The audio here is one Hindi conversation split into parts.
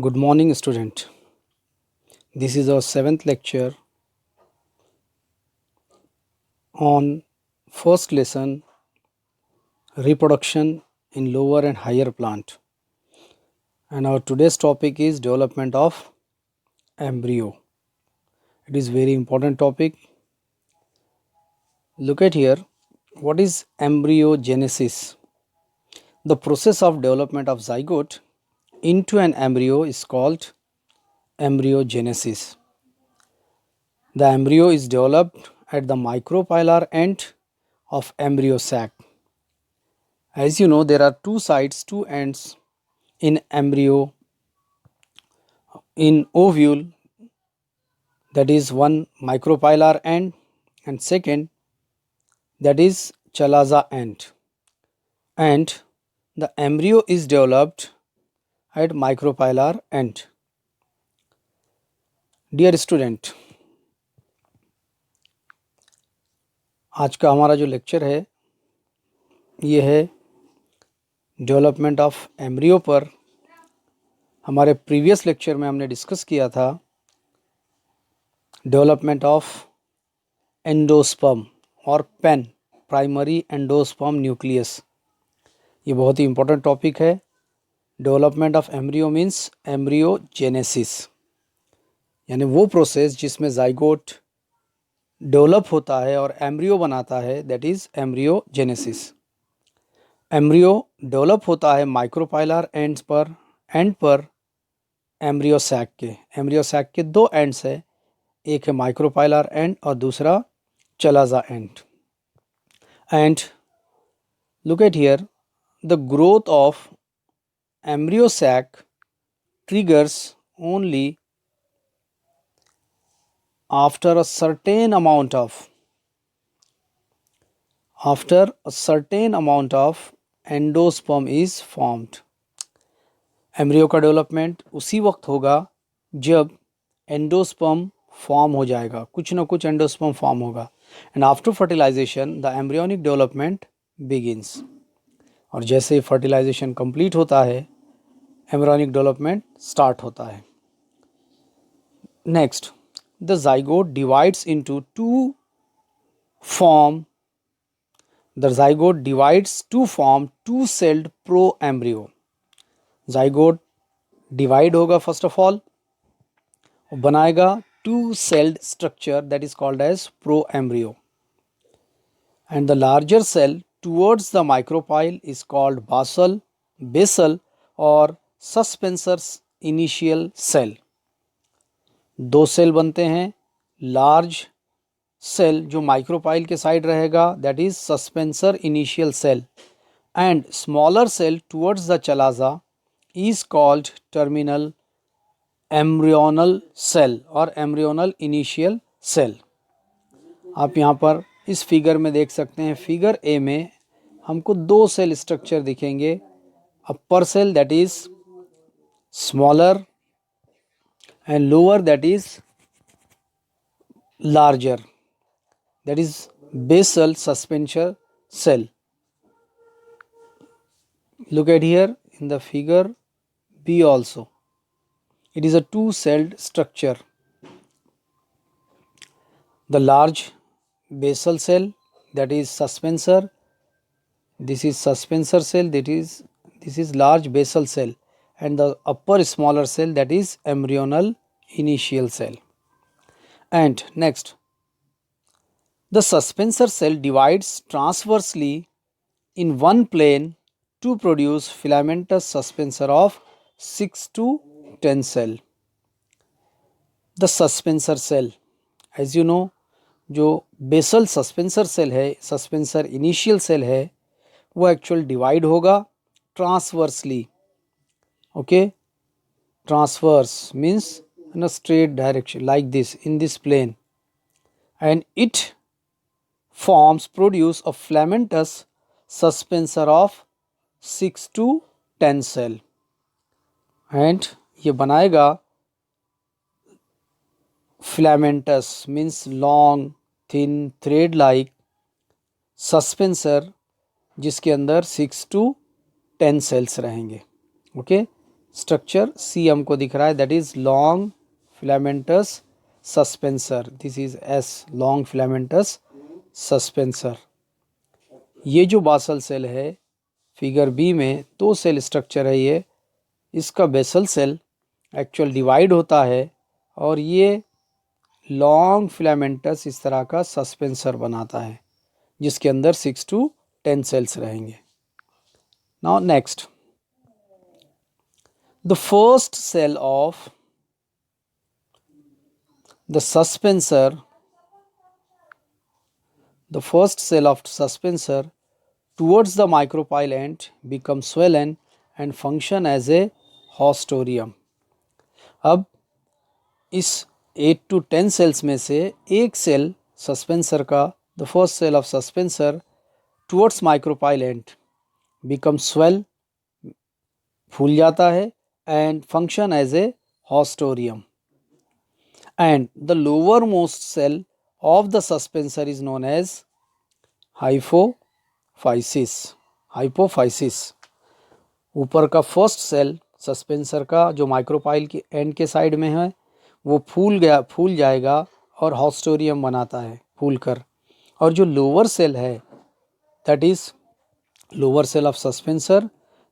Good morning, student. This is our seventh lecture on first lesson reproduction in lower and higher plant. And our today's topic is development of embryo. It is very important topic. Look at here. What is embryogenesis? The process of development of zygote into an embryo is called embryogenesis. The embryo is developed at the micropylar end of embryo sac. As you know, there are two sides, two ends in embryo. In ovule, that is one micropylar end, and second, that is chalaza end. And the embryo is developed at micropylar end. Dear student, आज का हमारा जो लेक्चर है ये है डेवलपमेंट ऑफ एम्ब्रियो पर. हमारे प्रीवियस लेक्चर में हमने डिस्कस किया था डेवलपमेंट ऑफ एंडोस्पर्म और पेन, प्राइमरी एंडोस्पर्म न्यूक्लियस. ये बहुत ही इंपॉर्टेंट टॉपिक है. Development of embryo means embryogenesis, यानी वो प्रोसेस जिसमें जाइगोट डेवलप होता है और एम्ब्रियो बनाता है, that is embryogenesis. Embryo develop होता है माइक्रोपाइलर एंड पर एम्ब्रियो सैक के. एम्ब्रियो सैक के दो एंड्स है, एक है माइक्रोपाइलर एंड और दूसरा chalaza and. And look at here, the growth of embryo sac triggers only after a certain amount of endosperm is formed. Embryo का डेवलपमेंट उसी वक्त होगा जब एंडोस्पर्म फॉर्म हो जाएगा, कुछ ना कुछ एंडोस्पर्म फॉर्म होगा. And after fertilisation the embryonic development begins. और जैसे ही फर्टिलाइजेशन कंप्लीट होता है एम्ब्रियोनिक डेवलपमेंट स्टार्ट होता है. Next, the zygote divides into two-celled pro-embryo. zygote divide होगा फर्स्ट ऑफ ऑल, बनाएगा two-celled structure that is called as pro-embryo. And the larger cell towards the micropyle is called basal और सस्पेंसर इनिशियल सेल. दो सेल बनते हैं. लार्ज सेल जो माइक्रोपाइल के साइड रहेगा, that is suspensor initial cell, and smaller cell towards the chalaza is called terminal embryonal cell और एम्ब्रियोनल इनिशियल सेल. आप यहाँ पर इस फिगर में देख सकते हैं. फिगर ए में हमको दो सेल स्ट्रक्चर दिखेंगे. Upper cell that is smaller and lower that is larger, that is basal suspensor cell. Look at here in the figure B also, it is a two-celled structure. The large basal cell that is suspensor, this is suspensor cell, this is large basal cell, and the upper smaller cell that is embryonal initial cell. And next, the suspensor cell divides transversely in one plane to produce filamentous suspensor of 6 to 10 cell. The suspensor cell, as you know, जो बेसल सस्पेंसर सेल है, सस्पेंसर इनिशियल सेल है, वो एक्चुअल डिवाइड होगा transversely. Okay, transverse means in a straight direction like this, in this plane, and it produce a filamentous suspensor of 6 to 10 cell, and ये बनाएगा filamentous means long thin thread like suspensor जिसके अंदर 6 to 10 cells रहेंगे. Okay, स्ट्रक्चर सी हमको दिख रहा है, that is long filamentous suspensor, this is S, long filamentous suspensor. ये जो बासल सेल है फिगर बी में 2 सेल स्ट्रक्चर है ये, इसका बेसल सेल एक्चुअल डिवाइड होता है और ये लॉन्ग फिलामेंटस इस तरह का सस्पेंसर बनाता है जिसके अंदर 6 to 10 सेल्स रहेंगे। Now next, the first cell of the suspensor, the first cell of suspensor towards the micropyle end become swollen and function as a haustorium। अब इस 8 to 10 सेल्स में से एक सेल सस्पेंसर का, the first cell of suspensor towards micropyle and become swell, फूल जाता है, and function as a haustorium, and the lower most cell of the suspensor is known as hypophysis। hypophysis, ऊपर का फर्स्ट सेल सस्पेंसर का जो माइक्रोपाइल के एंड के साइड में है वो फूल जाएगा और हॉस्टोरियम बनाता है फूल कर, और जो लोअर सेल है that is lower cell of suspensor,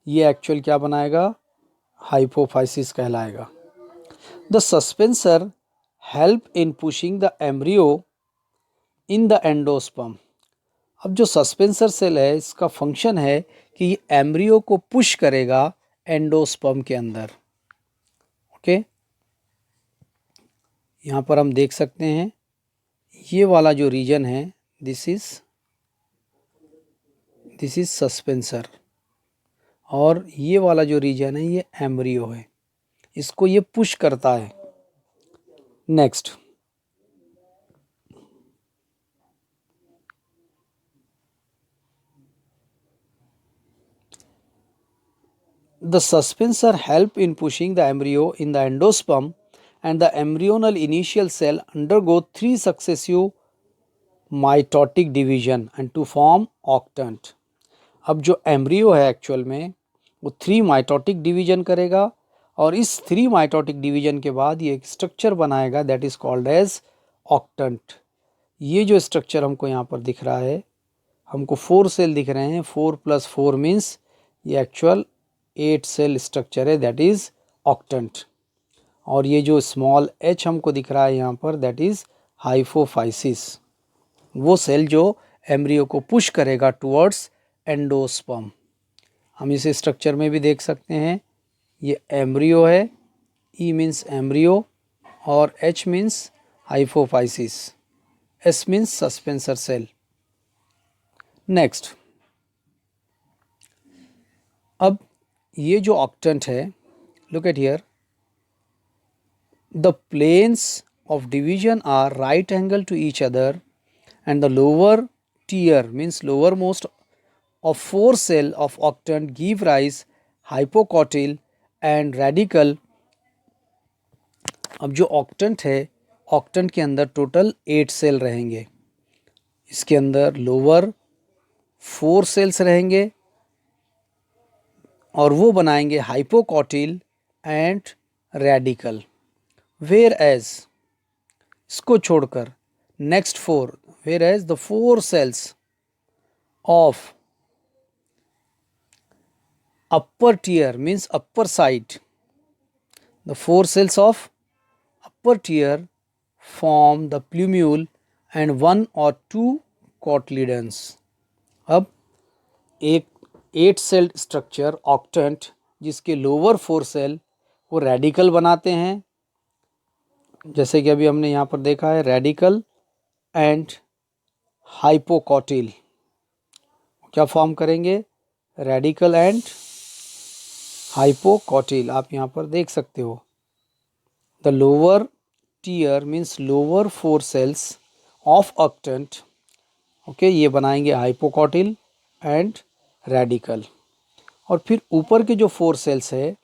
ये एक्चुअल क्या बनाएगा, हाइपोफाइसिस कहलाएगा। The suspensor help in pushing the embryo in the endosperm. अब जो सस्पेंसर सेल है इसका फंक्शन है कि ये एम्ब्रियो को पुश करेगा एंडोस्पर्म के अंदर। ओके, यहाँ पर हम देख सकते हैं ये वाला जो रीजन है दिस इज सस्पेंसर, और ये वाला जो रीजन है ये एम्ब्रियो है, इसको ये पुश करता है। Next, the suspensor help in pushing the embryo in the endosperm, and the embryonal initial cell undergo 3 successive mitotic division and to form octant। अब जो एम्ब्रियो है एक्चुअल में वो 3 माइटोटिक डिवीजन करेगा और इस 3 माइटोटिक डिवीजन के बाद ये एक स्ट्रक्चर बनाएगा that is called as octant. ये जो स्ट्रक्चर हमको यहाँ पर दिख रहा है, हमको 4 सेल दिख रहे हैं, 4 + 4 मीन्स ये एक्चुअल 8 सेल स्ट्रक्चर है दैट इज ऑक्टेंट, और ये जो स्मॉल h हमको दिख रहा है यहाँ पर दैट इज हाइपोफाइसिस, वो सेल जो एम्ब्रियो को पुश करेगा टुवर्ड्स एंडोस्पर्म। हम इस स्ट्रक्चर में भी देख सकते हैं, ये एम्ब्रियो है, E मीन्स एम्ब्रियो और H means hypophysis, S means suspensor cell. Next, अब ये जो ऑक्टेंट है, look at here, the planes of division are right angle to each other and the lower tier means lowermost of 4 cell of octant give rise hypocotyl and radical। अब जो ऑक्टेंट है, ऑक्टेंट के अंदर टोटल 8 सेल रहेंगे, इसके अंदर लोअर 4 सेल्स रहेंगे और वो बनाएंगे हाइपोकॉटिल एंड रेडिकल, वेयर एज इसको छोड़कर next 4, whereas the 4 cells of upper tier means upper side, the 4 cells of upper tier form the plumule and 1 or 2 cotyledons। अब एक 8 सेल स्ट्रक्चर ऑक्टेंट जिसके लोअर 4 सेल वो रेडिकल बनाते हैं, जैसे कि अभी हमने यहाँ पर देखा है रेडिकल एंड हाइपोकॉटिल क्या फॉर्म करेंगे, रेडिकल एंड हाइपोकॉटिल, आप यहाँ पर देख सकते हो। The lower tier means lower 4 cells of octant, okay, ये बनाएंगे हाइपोकॉटिल एंड रेडिकल, और फिर ऊपर के जो 4 सेल्स है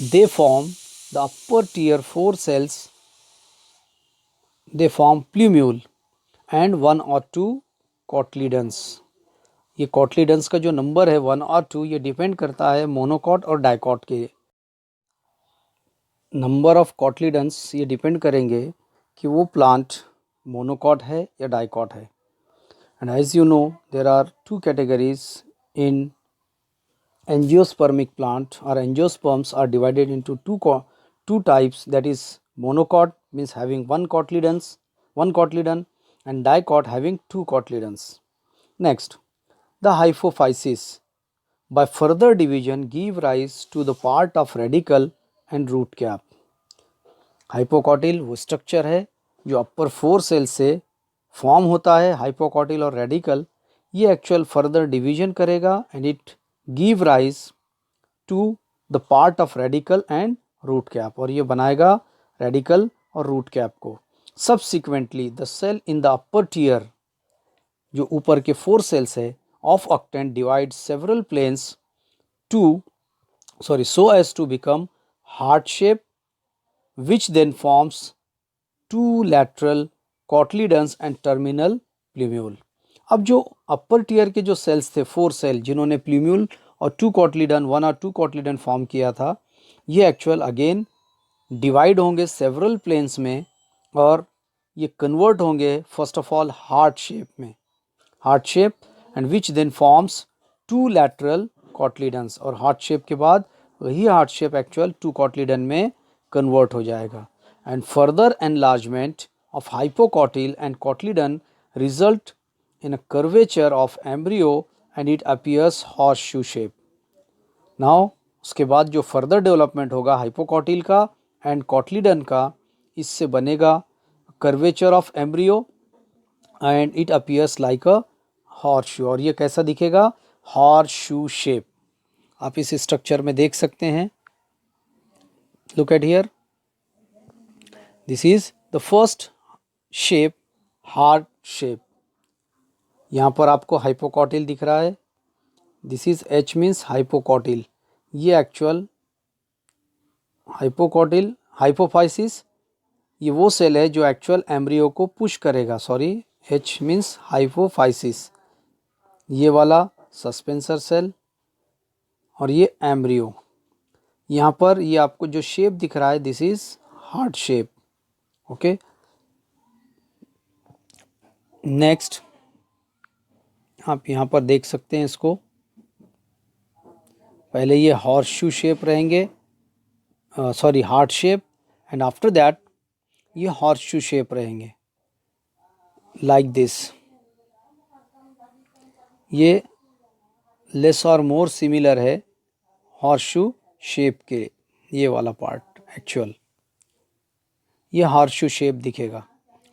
they form the upper tier 4 cells, they form plumule and 1 or 2 cotyledons. ये कॉटलीडन्स का जो नंबर है 1 और 2 ये डिपेंड करता है मोनोकॉट और डाइकॉट के नंबर ऑफ कॉटलीडन्स ये डिपेंड करेंगे कि वो प्लांट मोनोकॉट है या डाइकॉट है. And as you know there are two categories in angiospermic plant, or angiosperms are divided into two types, that is monocot means having one cotyledon, and dicot having two cotyledons. Next, the hypophysis by further division give rise to the part of radicle and root cap. हाइपोकॉटिल वो स्ट्रक्चर है जो अपर 4 सेल से फॉर्म होता है. हाइपोकॉटिल और रेडिकल ये एक्चुअल फर्दर डिवीजन करेगा and it give rise to the part of radicle and root cap, और ये बनाएगा रेडिकल और रूट कैप को. Subsequently the cell in the upper tier, जो ऊपर के 4 सेल्स है, of octant divide several planes to so as to become heart shape, which then forms two lateral cotyledons and terminal plumule. अब जो अपर टीयर के जो सेल्स थे 4 सेल जिन्होंने प्ल्यूम्यूल और 2 कॉटलीडन 1 और 2 कॉटलीडन फॉर्म किया था, ये एक्चुअल अगेन डिवाइड होंगे सेवरल प्लेन्स में और ये कन्वर्ट होंगे first of all heart shape में, heart shape, and which then forms 2 lateral cotyledons, और हार्ट शेप के बाद वही हार्ट शेप एक्चुअल 2 कॉटलीडन में कन्वर्ट हो जाएगा. And further enlargement of hypocotyl and cotyledon result in a curvature of embryo and it appears horseshoe shape. Now उसके बाद जो फर्दर डेवलपमेंट होगा हाइपोकॉटिल का एंड कॉटलीडन का, इससे बनेगा curvature of embryo and it appears like a horseshoe, और ये कैसा दिखेगा, हॉर्सशू शेप. आप इस स्ट्रक्चर में देख सकते हैं. Look at here, this is the first shape, heart shape. यहाँ पर आपको हाइपोकॉटिल दिख रहा है, दिस इज एच मीन्स हाइपोकॉटिल. ये एक्चुअल हाइपोकॉटिल हाइपोफाइसिस, ये वो सेल है जो एक्चुअल एम्ब्रियो को पुश करेगा. Sorry, H means hypophysis. ये वाला सस्पेंसर सेल और ये एम्ब्रियो. यहाँ पर ये आपको जो शेप दिख रहा है this is heart shape. Okay, next आप यहाँ पर देख सकते हैं इसको. पहले ये हॉर्सशू शेप रहेंगे, sorry heart shape, and after that ये हॉर्सशू शेप रहेंगे लाइक दिस. ये लेस और मोर सिमिलर है हॉर्सशू शेप के, ये वाला पार्ट एक्चुअल ये हॉर्सशू शेप दिखेगा,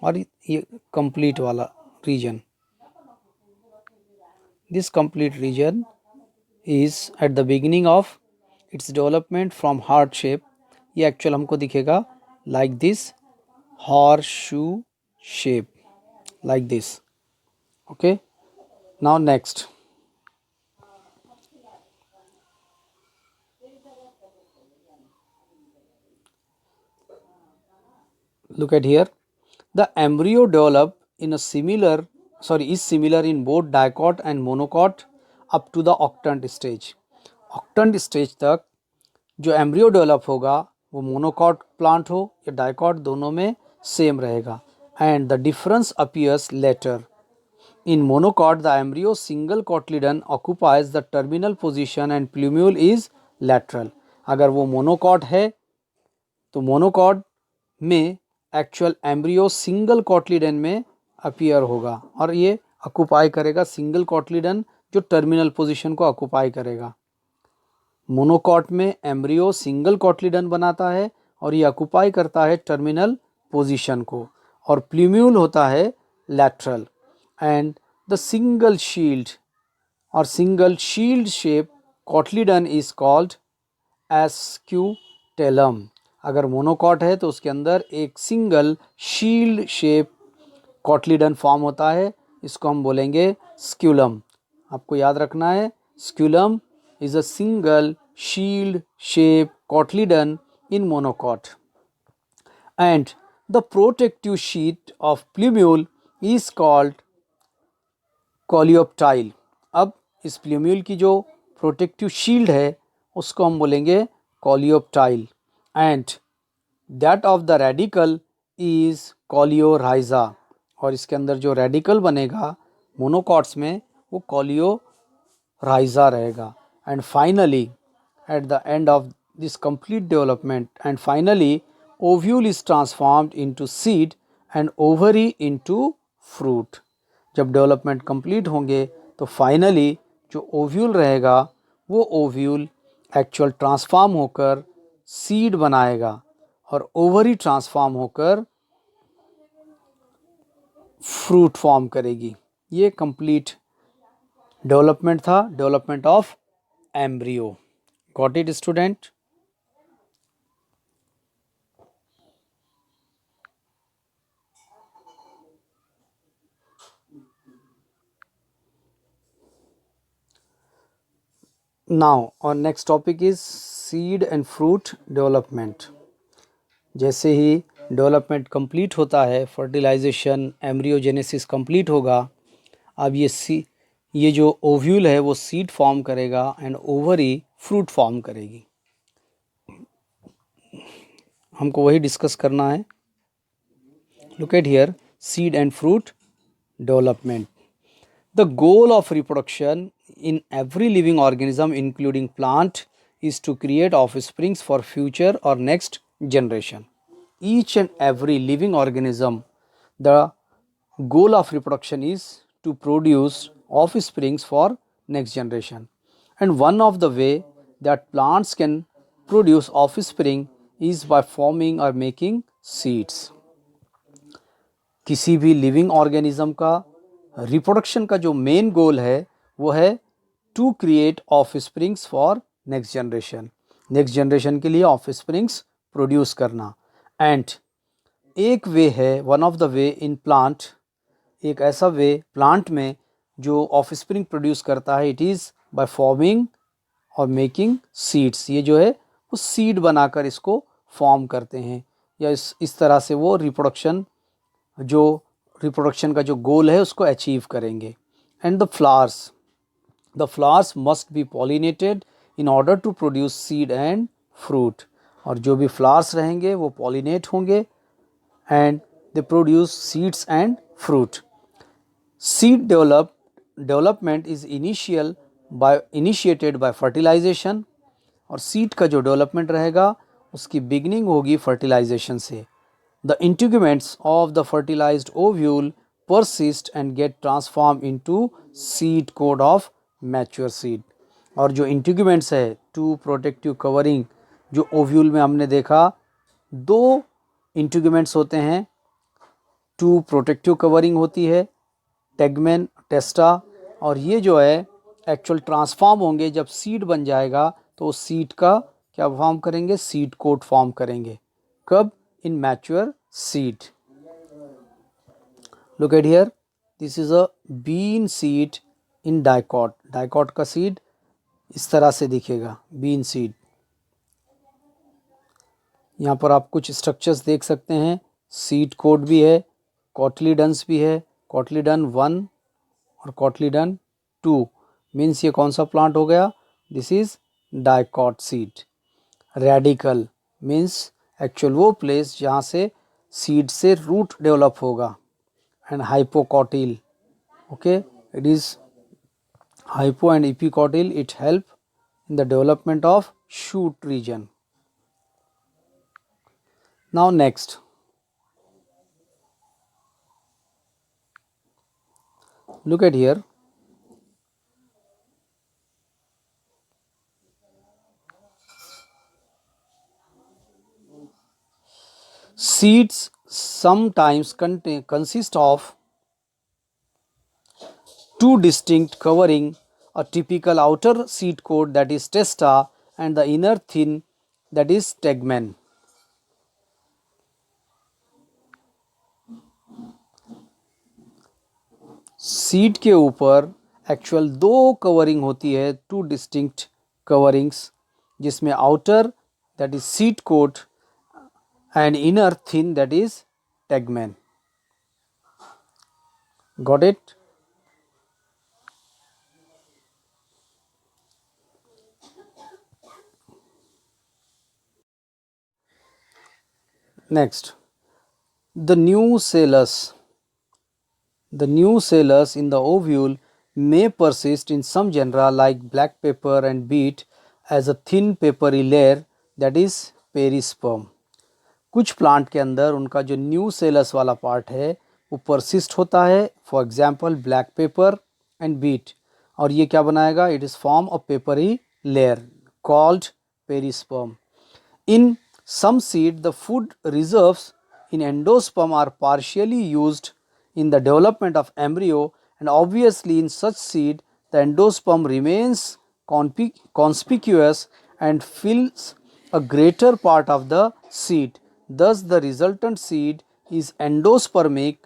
और ये कंप्लीट वाला reason, this complete region is at the beginning of its development from heart shape. ये एक्चुअल हमको दिखेगा like this horseshoe shape, like this. Okay, now next, look at here. The embryo develop in a is similar in both dicot and monocot up to the octant stage. octant stage तक जो एम्ब्रियो डेवलप होगा वो मोनोकॉट प्लांट हो या डाइकॉट, दोनों में सेम रहेगा. And the difference appears later. In monocot the embryo single cotyledon occupies the terminal position and plumule is lateral. अगर वो मोनोकॉट है तो मोनोकॉट में एक्चुअल एम्ब्रियो सिंगल कॉटलीडन में अपीयर होगा और ये ऑक्यूपाई करेगा सिंगल कॉटलीडन जो टर्मिनल पोजीशन को ऑक्यूपाई करेगा. मोनोकॉट में एम्ब्रियो सिंगल कॉटलीडन बनाता है और ये ऑक्यूपाई करता है टर्मिनल पोजीशन को, और प्ल्यूम्यूल होता है lateral. And the single shield और single shield shape cotyledon is called scutellum. अगर मोनोकॉट है तो उसके अंदर एक single shield shape cotyledon form होता है, इसको हम बोलेंगे स्क्यूलम. आपको याद रखना है, स्क्यूलम is a single shield shape cotyledon in monocot, and the protective sheet of plumule is called coleoptile. अब इस प्ल्यूम्यूल की जो प्रोटेक्टिव शील्ड है उसको हम बोलेंगे coleoptile. And that of the radical is coleorhiza, और इसके अंदर जो रेडिकल बनेगा मोनोकॉट्स में वो कोलियोराइजा रहेगा. And finally at the end of this complete development, and finally ovule is transformed into seed and ovary into fruit. जब डेवलपमेंट कंप्लीट होंगे तो फाइनली जो ओव्यूल रहेगा वो ओव्यूल एक्चुअल ट्रांसफॉर्म होकर सीड बनाएगा और ओवरी ट्रांसफॉर्म होकर फ्रूट फॉर्म करेगी. ये कंप्लीट डेवलपमेंट था, development of embryo. Got it student? Now और next topic is seed and fruit development. जैसे ही डेवलपमेंट कंप्लीट होता है, फर्टिलाइजेशन, एम्ब्रियोजेनेसिस कंप्लीट होगा, अब ये जो ओव्यूल है वो सीड फॉर्म करेगा एंड ओवरी फ्रूट फॉर्म करेगी. हमको वही डिस्कस करना है. Look at here, seed and fruit development. The goal of reproduction in every living organism, including plant, is to create offsprings for future or next generation. Each and every living organism, the goal of reproduction is to produce offsprings for next generation. And one of the way that plants can produce offspring is by forming or making seeds. किसी भी लिविंग ऑर्गेनिज्म का रिप्रोडक्शन का जो मेन गोल है वो है to create offsprings for next generation. Next generation के लिए ऑफस्प्रिंग्स प्रोड्यूस करना. एंड एक वे है, one of the way in plant, एक ऐसा वे प्लांट में जो ऑफस्प्रिंग प्रोड्यूस करता है, इट इज़ बाय फॉर्मिंग और मेकिंग सीड्स. ये जो है वो सीड बनाकर इसको फॉर्म करते हैं, या इस तरह से वो रिप्रोडक्शन का जो गोल है उसको अचीव करेंगे. And the flowers must be pollinated in order to produce seed and fruit. और जो भी फ्लावर्स रहेंगे वो पॉलिनेट होंगे and they produce seeds and fruit. Seed development is initiated by fertilisation. और सीड का जो डेवलपमेंट रहेगा उसकी बिगनिंग होगी फर्टिलाइजेशन से. The integuments of the fertilized ovule persist and get transformed into seed coat of mature seed. और जो इंटीग्यूमेंट्स है, टू प्रोटेक्टिव कवरिंग, जो ओव्यूल में हमने देखा दो इंटीग्यूमेंट्स होते हैं. टू प्रोटेक्टिव कवरिंग होती है, टेगमेन, टेस्टा, और ये जो है एक्चुअल ट्रांसफॉर्म होंगे. जब सीड बन जाएगा तो उस सीड का क्या फॉर्म करेंगे? सीड कोट फॉर्म करेंगे. कब? in mature seed. Look at here, this is a bean seed in dicot. Dicot का seed इस तरह से दिखेगा, bean seed. यहाँ पर आप कुछ स्ट्रक्चर्स देख सकते हैं. सीड कोट भी है, कॉटलीडन्स भी है, कॉटलीडन 1 और कॉटलीडन 2. मीन्स ये कौन सा प्लांट हो गया? This is dicot seed. Radicle means actual वो प्लेस जहाँ से सीड से रूट डेवलप होगा. And hypocotyl, okay, it is hypo and epicotyl, it help in the development of shoot region. Now next, look at here, seeds sometimes consist of two distinct covering, a typical outer seed coat that is testa and the inner thin that is tegmen. Seed के ऊपर एक्चुअल दो कवरिंग होती है, टू डिस्टिंक्ट कवरिंग्स, जिसमें outer that is seed coat and inner thin that is tegmen. Got it? Next, the new cellus. The new cellus in the ovule may persist in some genera like black pepper and beet as a thin papery layer, that is perisperm. कुछ प्लांट के अंदर उनका जो न्यू सेलस वाला पार्ट है वो परसिस्ट होता है, for example black pepper and beet, और ये क्या बनाएगा, it is form a papery layer called perisperm. In some seed, the food reserves in endosperm are partially used in the development of embryo, and obviously in such seed the endosperm remains conspicuous and fills a greater part of the seed. Thus the resultant seed is endospermic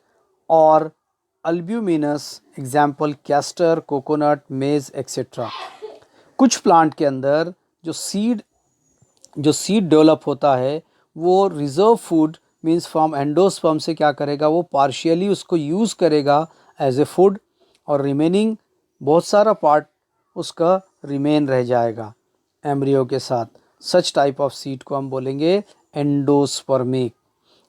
or albuminous, example castor, coconut, maize, etc. कुछ प्लांट के अंदर जो सीड डेवलप होता है वो reserve food means from endosperm से क्या करेगा, वो पार्शियली उसको यूज़ करेगा एज ए फूड, और रिमेनिंग बहुत सारा पार्ट उसका रिमेन रह जाएगा एम्ब्रियो के साथ. सच टाइप ऑफ सीड को हम बोलेंगे endospermic,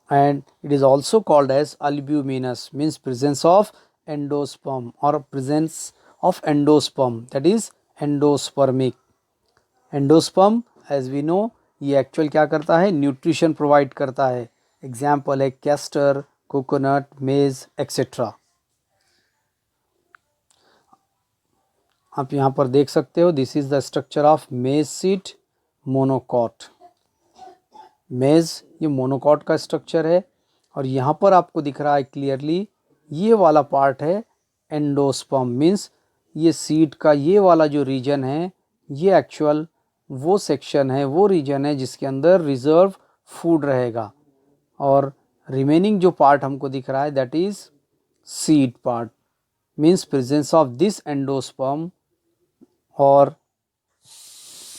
and it is also called as albuminous, means presence of endosperm और presence of endosperm, that is endospermic. Endosperm as we know ये एक्चुअल क्या करता है, न्यूट्रिशन प्रोवाइड करता है. एग्जाम्पल है कैस्टर, कोकोनट, मेज एक्सेट्रा. आप यहाँ पर देख सकते हो, this is the structure of मेज सीड मोनोकॉट. मेज ये मोनोकॉट का स्ट्रक्चर है, और यहाँ पर आपको दिख रहा है क्लियरली ये वाला पार्ट है एंडोस्पर्म, मीन्स ये सीड का ये वाला जो रीजन है ये एक्चुअल वो सेक्शन है, वो रीजन है जिसके अंदर रिजर्व फूड रहेगा, और रिमेनिंग जो पार्ट हमको दिख रहा है that is seed part, means presence of this endosperm और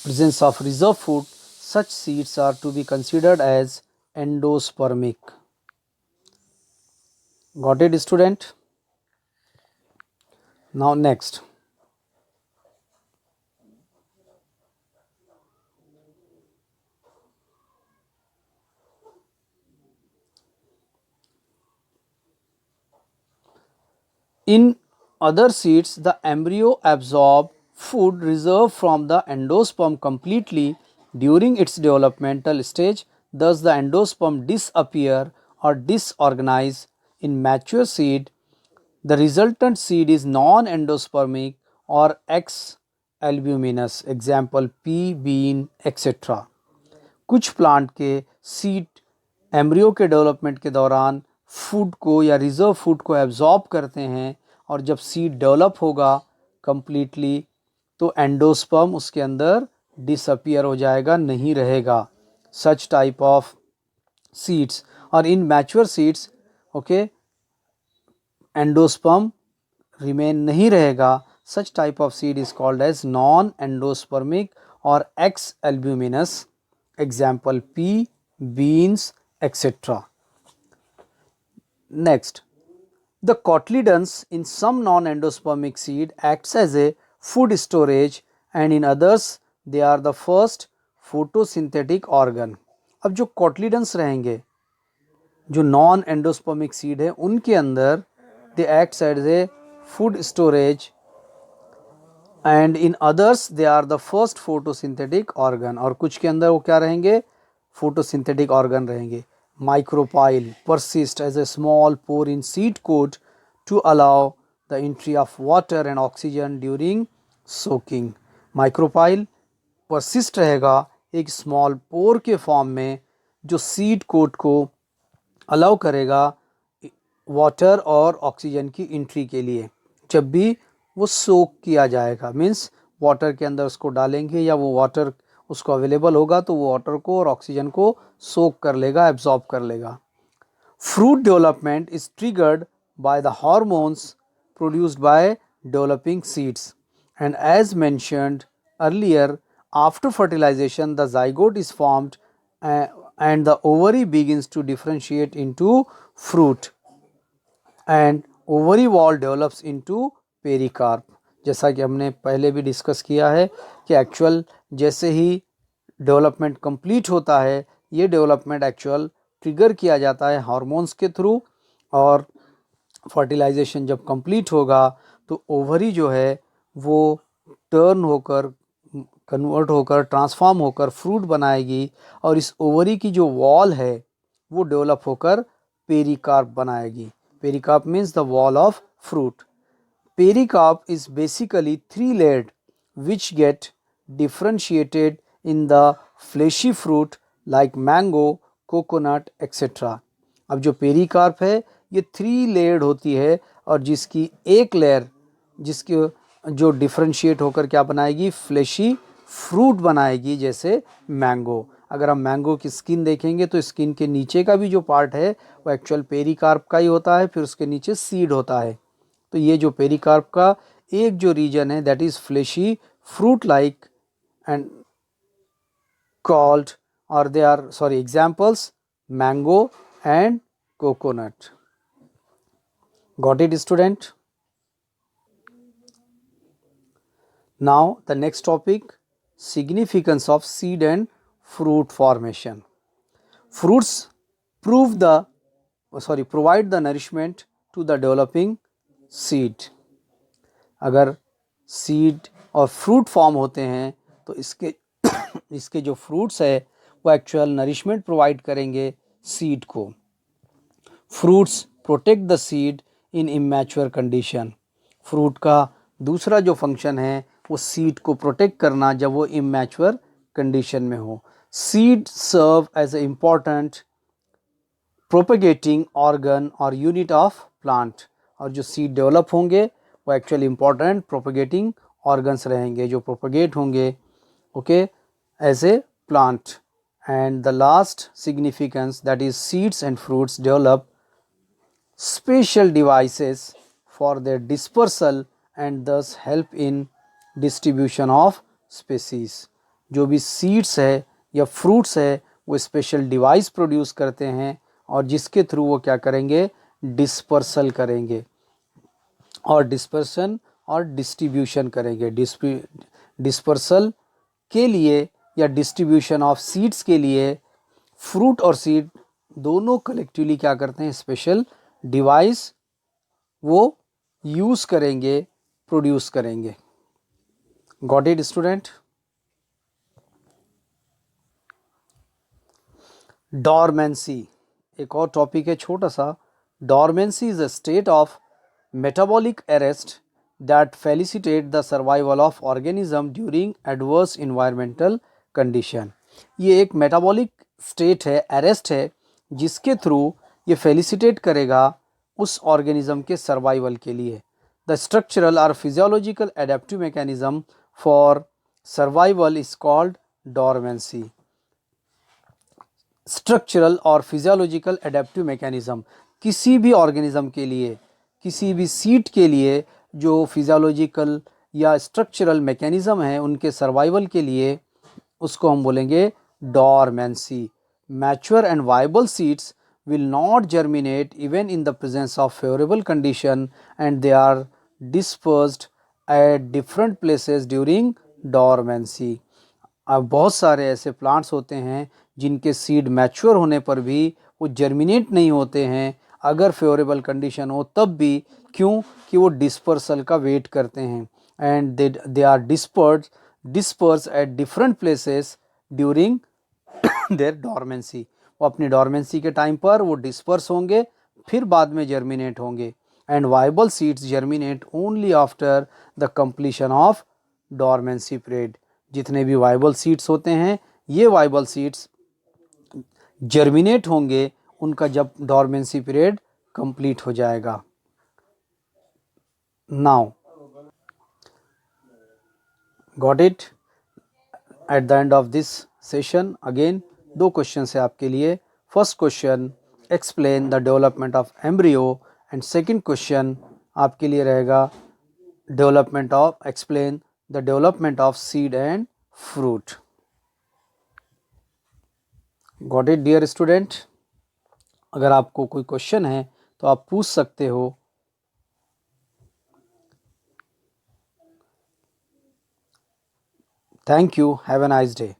presence of reserve food, such seeds are to be considered as endospermic. Got it, student? Now next, in other seeds the embryo absorb food reserved from the endosperm completely during its developmental stage. Thus the endosperm disappear or disorganize. In mature seed the resultant seed is non-endospermic or X-albuminous, example pea, bean, etc. कुछ प्लांट के सीड एम्ब्रियो के डेवलपमेंट के दौरान फूड को या रिजर्व फूड को एब्जॉर्ब करते हैं, और जब सीड डेवलप होगा कम्प्लीटली तो एंडोस्पर्म उसके अंदर डिसअपियर हो जाएगा, नहीं रहेगा. सच टाइप ऑफ सीड्स, और in mature seeds okay endosperm remain नहीं रहेगा. Such type of seed is called as non endospermic और exalbuminous, example pea, beans, etc. Next, the cotyledons in some non-endospermic seed acts as a food storage, and in others they are the first photosynthetic organ. अब जो cotyledons रहेंगे जो नॉन एंडोस्पर्मिक सीड है उनके अंदर they acts as a food storage, and in others they are the first photosynthetic organ, और कुछ के अंदर वो क्या रहेंगे, फोटोसिंथेटिक ऑर्गन रहेंगे. Micropyle persist as a small pore in seed coat to allow the entry of water and oxygen during soaking. Micropyle persist रहेगा एक स्मॉल पोर के फॉर्म में जो सीड कोट को अलाउ करेगा वाटर और ऑक्सीजन की एंट्री के लिए. जब भी वो सोक किया जाएगा, मीन्स वाटर के अंदर उसको डालेंगे या वो वाटर उसको अवेलेबल होगा तो वो वाटर को और ऑक्सीजन को सोक कर लेगा, एब्जॉर्ब कर लेगा. Fruit development is triggered by the hormones produced by developing seeds, and as mentioned earlier after fertilisation the zygote is formed and the ovary begins to differentiate into fruit and ovary wall develops into pericarp. जैसा कि हमने पहले भी डिस्कस किया है कि एक्चुअल जैसे ही डेवलपमेंट कंप्लीट होता है ये डेवलपमेंट एक्चुअल ट्रिगर किया जाता है हार्मोन्स के थ्रू, और फर्टिलाइजेशन जब कंप्लीट होगा तो ओवरी जो है वो टर्न होकर, कन्वर्ट होकर, ट्रांसफॉर्म होकर फ्रूट बनाएगी, और इस ओवरी की जो वॉल है वो डेवलप होकर पेरिकार्प बनाएगी. Pericarp means the wall of fruit. Pericarp is basically three-layered, which get differentiated in the fleshy fruit like mango, coconut, etc. अब जो पेरिकार्प है ये 3 लेयर्ड होती है, और जिसकी एक लेयर, जिसकी जो डिफ्रेंशिएट होकर क्या बनाएगी, फ्लेशी फ्रूट बनाएगी, जैसे मैंगो. अगर हम मैंगो की स्किन देखेंगे तो स्किन के नीचे का भी जो पार्ट है वो एक्चुअल पेरिकार्प का ही होता है, फिर उसके नीचे सीड होता है. तो ये जो पेरिकार्प का एक जो रीजन है that is fleshy fruit like and called, और they are examples mango and coconut. Got it student? Now the next topic, significance of seed and fruit formation. Fruits provide the nourishment to the developing seed. अगर सीड और फ्रूट फॉर्म होते हैं तो इसके जो फ्रूट्स है वो एक्चुअल नरिशमेंट प्रोवाइड करेंगे सीड को. Fruits protect the seed in immature condition. Fruit का दूसरा जो फंक्शन है वो सीड को प्रोटेक्ट करना जब वो इमैच्योर कंडीशन में हो. Seed serve as a important propagating organ और यूनिट ऑफ प्लांट. और जो सीड डेवलप होंगे वो एक्चुअली इंपॉर्टेंट प्रोपेगेटिंग ऑर्गन्स रहेंगे जो प्रोपेगेट होंगे, okay, as a plant. And the last significance that is seeds and fruits develop special devices for their dispersal and thus help in distribution of species. जो भी सीड्स है या फ्रूट्स है वो स्पेशल डिवाइस प्रोड्यूस करते हैं, और जिसके थ्रू वो क्या करेंगे, डिस्पर्सल करेंगे, और डिस्पर्सन और डिस्ट्रीब्यूशन करेंगे. डिस्पर्सल के लिए या डिस्ट्रीब्यूशन ऑफ सीड्स के लिए फ्रूट और सीड दोनों कलेक्टिवली क्या करते हैं, स्पेशल डिवाइस वो यूज़ करेंगे, प्रोड्यूस करेंगे. Got it student? डॉर्मेंसी एक और टॉपिक है छोटा सा. Dormancy is a state of metabolic arrest that facilitate the survival of organism during adverse environmental condition. ये एक metabolic state है, arrest है, जिसके थ्रू ये facilitate करेगा उस organism के survival के लिए. The structural or physiological adaptive mechanism for survival is called dormancy. Structural और physiological adaptive mechanism किसी भी organism के लिए, किसी भी सीड के लिए जो फिजियोलॉजिकल या स्ट्रक्चरल मैकेनिज्म है उनके सर्वाइवल के लिए, उसको हम बोलेंगे dormancy. Mature and viable seeds will not germinate even in the presence of favourable condition and they are dispersed at different places during dormancy. अब बहुत सारे ऐसे प्लांट्स होते हैं जिनके सीड मैच्योर होने पर भी वो जर्मिनेट नहीं होते हैं अगर फेवरेबल कंडीशन हो तब भी. क्यों? कि वो डिस्पर्सल का वेट करते हैं, and they are disperse at different places during their dormancy. वो अपनी डॉर्मेंसी के टाइम पर वो डिस्पर्स होंगे, फिर बाद में जर्मिनेट होंगे. And viable seeds germinate only after the completion of dormancy period. जितने भी वाइबल सीड्स होते हैं ये वाइबल सीड्स जर्मिनेट होंगे उनका जब डॉर्मेंसी पीरियड कंप्लीट हो जाएगा. Now got it? At the end of this session again 2 question है आपके लिए. First question, explain the development of embryo, and second question आपके लिए रहेगा explain the development of seed and fruit. Got it dear student? अगर आपको कोई क्वेश्चन है तो आप पूछ सकते हो. Thank you. Have a nice day.